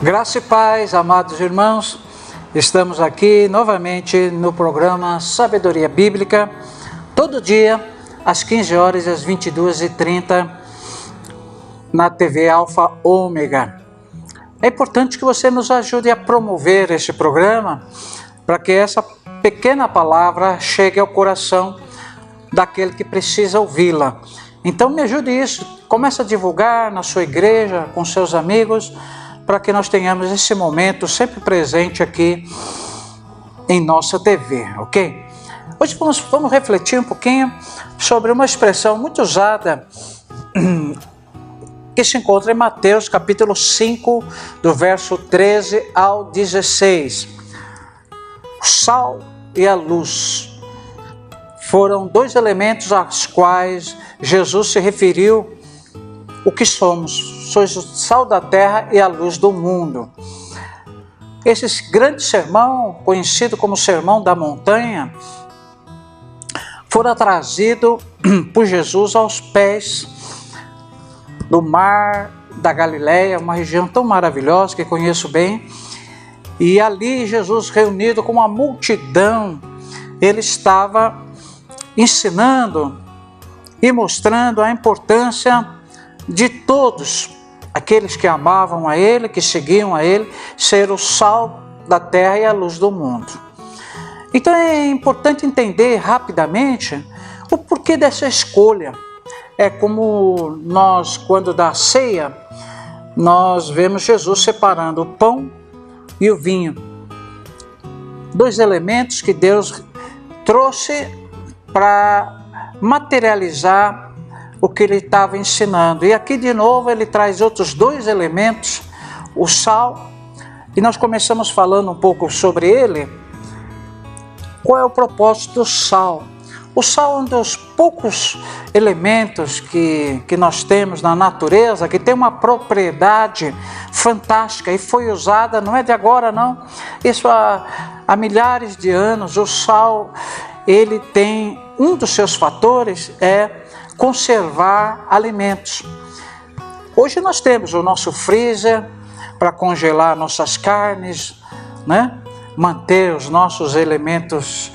Graça e paz, amados irmãos, estamos aqui novamente no programa Sabedoria Bíblica, todo dia, às 15 horas e às 22h30, na TV Alfa Ômega. É importante que você nos ajude a promover este programa, para que essa pequena palavra chegue ao coração daquele que precisa ouvi-la. Então me ajude isso, comece a divulgar na sua igreja, com seus amigos, para que nós tenhamos esse momento sempre presente aqui em nossa TV, ok? Hoje vamos refletir um pouquinho sobre uma expressão muito usada que se encontra em Mateus capítulo 5, do verso 13 ao 16. O sal e a luz foram dois elementos aos quais Jesus se referiu o que somos. Sois o sal da terra e a luz do mundo. Esse grande sermão, conhecido como Sermão da Montanha, fora trazido por Jesus aos pés do mar da Galileia, uma região tão maravilhosa que conheço bem. E ali Jesus, reunido com uma multidão, ele estava ensinando e mostrando a importância de todos aqueles que amavam a Ele, que seguiam a Ele, ser o sal da terra e a luz do mundo. Então é importante entender rapidamente o porquê dessa escolha. É como nós, quando dá ceia, nós vemos Jesus separando o pão e o vinho. Dois elementos que Deus trouxe para materializar o que ele estava ensinando. E aqui de novo ele traz outros dois elementos, o sal, e nós começamos falando um pouco sobre ele. Qual é o propósito do sal? O sal é um dos poucos elementos que nós temos na natureza, que tem uma propriedade fantástica e foi usada, não é de agora não, isso há milhares de anos. O sal, ele tem, um dos seus fatores é conservar alimentos. Hoje nós temos o nosso freezer para congelar nossas carnes, né? Manter os nossos elementos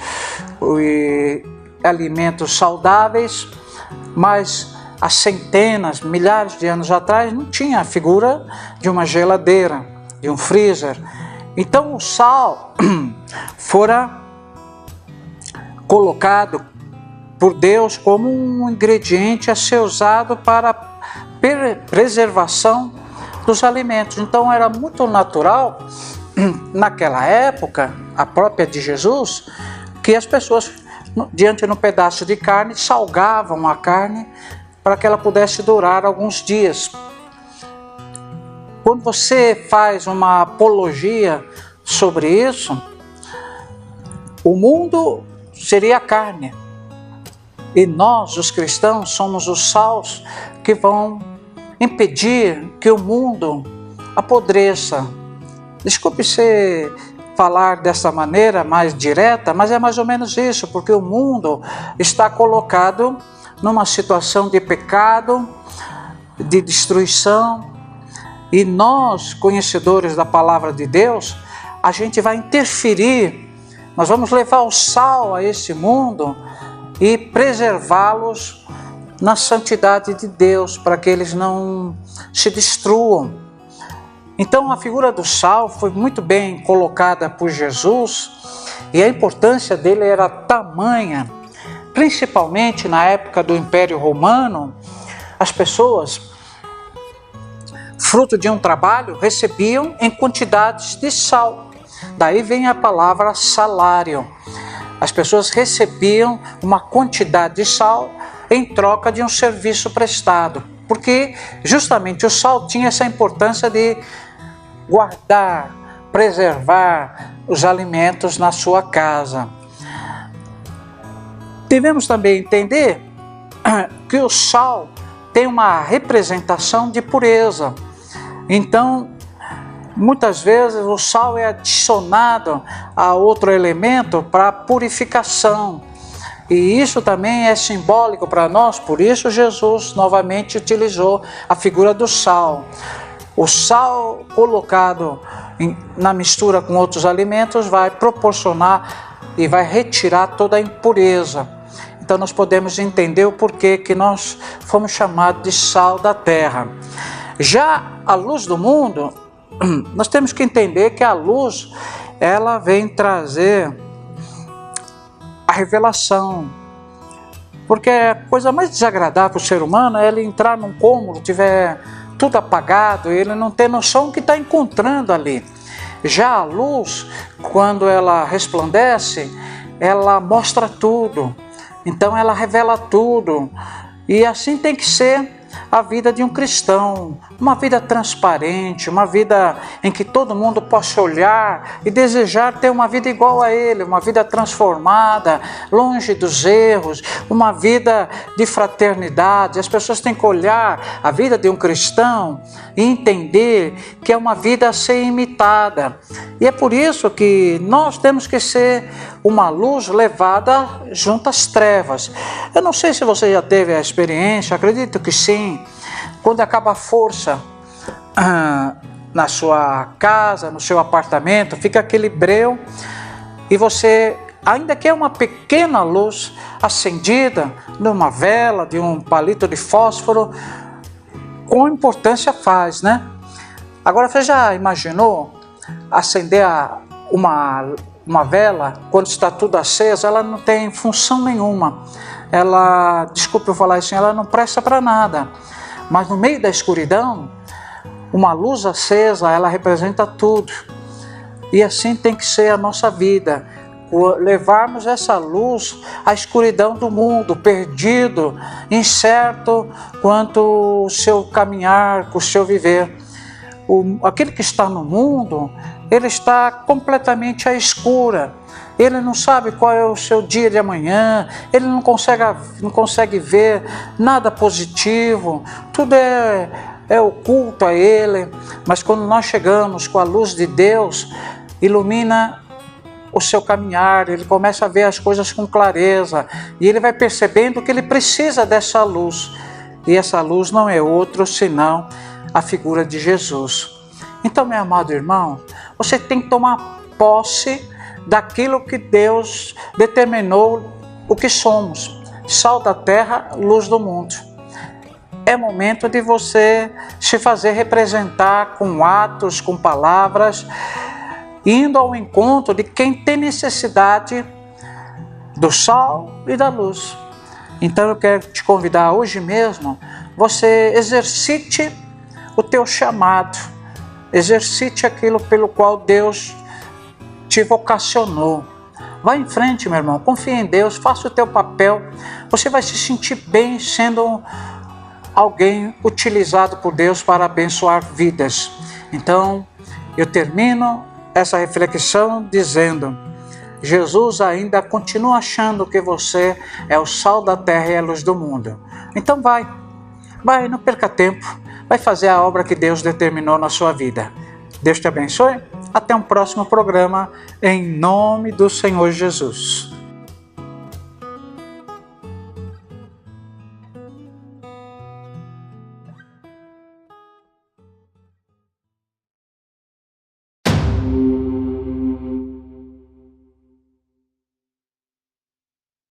e alimentos saudáveis, mas há centenas, milhares de anos atrás não tinha a figura de uma geladeira, de um freezer. Então o sal fora colocado por Deus como um ingrediente a ser usado para a preservação dos alimentos. Então era muito natural, naquela época, a própria de Jesus, que as pessoas, diante de um pedaço de carne, salgavam a carne para que ela pudesse durar alguns dias. Quando você faz uma apologia sobre isso, o mundo seria a carne. E nós, os cristãos, somos os sals que vão impedir que o mundo apodreça. Desculpe se falar dessa maneira mais direta, mas é mais ou menos isso, porque o mundo está colocado numa situação de pecado, de destruição, e nós, conhecedores da palavra de Deus, a gente vai interferir, nós vamos levar o sal a esse mundo e preservá-los na santidade de Deus, para que eles não se destruam. Então a figura do sal foi muito bem colocada por Jesus, e a importância dele era tamanha, principalmente na época do Império Romano. As pessoas, fruto de um trabalho, recebiam em quantidades de sal. Daí vem a palavra salário. As pessoas recebiam uma quantidade de sal em troca de um serviço prestado, porque justamente o sal tinha essa importância de guardar, preservar os alimentos na sua casa. Devemos também entender que o sal tem uma representação de pureza. Então, muitas vezes o sal é adicionado a outro elemento para purificação. E isso também é simbólico para nós, por isso Jesus novamente utilizou a figura do sal. O sal colocado na mistura com outros alimentos vai proporcionar e vai retirar toda a impureza. Então nós podemos entender o porquê que nós fomos chamados de sal da terra. Já a luz do mundo, nós temos que entender que a luz, ela vem trazer a revelação. Porque a coisa mais desagradável para o ser humano é ele entrar num cômodo, tiver tudo apagado, ele não ter noção do que está encontrando ali. Já a luz, quando ela resplandece, ela mostra tudo. Então ela revela tudo. E assim tem que ser a vida de um cristão, uma vida transparente, uma vida em que todo mundo possa olhar e desejar ter uma vida igual a ele, uma vida transformada, longe dos erros, uma vida de fraternidade. As pessoas têm que olhar a vida de um cristão e entender que é uma vida a ser imitada. E é por isso que nós temos que ser uma luz levada junto às trevas. Eu não sei se você já teve a experiência, acredito que sim, quando acaba a força na sua casa, no seu apartamento, fica aquele breu e você ainda quer uma pequena luz acendida numa vela, de um palito de fósforo, com importância faz, né? Agora você já imaginou acender uma vela, quando está tudo aceso, ela não tem função nenhuma. Ela, desculpe eu falar assim, ela não presta para nada. Mas no meio da escuridão, uma luz acesa, ela representa tudo. E assim tem que ser a nossa vida. Levarmos essa luz à escuridão do mundo, perdido, incerto quanto o seu caminhar, o seu viver. Aquele que está no mundo, ele está completamente à escura. Ele não sabe qual é o seu dia de amanhã, ele não consegue ver nada positivo, tudo é oculto a ele. Mas quando nós chegamos com a luz de Deus, ilumina o seu caminhar, ele começa a ver as coisas com clareza, e ele vai percebendo que ele precisa dessa luz, e essa luz não é outro senão a figura de Jesus. Então, meu amado irmão, você tem que tomar posse daquilo que Deus determinou o que somos, sal da terra, luz do mundo. É momento de você se fazer representar com atos, com palavras, indo ao encontro de quem tem necessidade do sal e da luz. Então eu quero te convidar hoje mesmo, você exercite o teu chamado, exercite aquilo pelo qual Deus te vocacionou. Vá em frente, meu irmão, confia em Deus, faça o teu papel, você vai se sentir bem sendo alguém utilizado por Deus para abençoar vidas. Então, eu termino essa reflexão dizendo: Jesus ainda continua achando que você é o sal da terra e a luz do mundo. Então vai, não perca tempo, vai fazer a obra que Deus determinou na sua vida. Deus te abençoe, até um próximo programa, em nome do Senhor Jesus.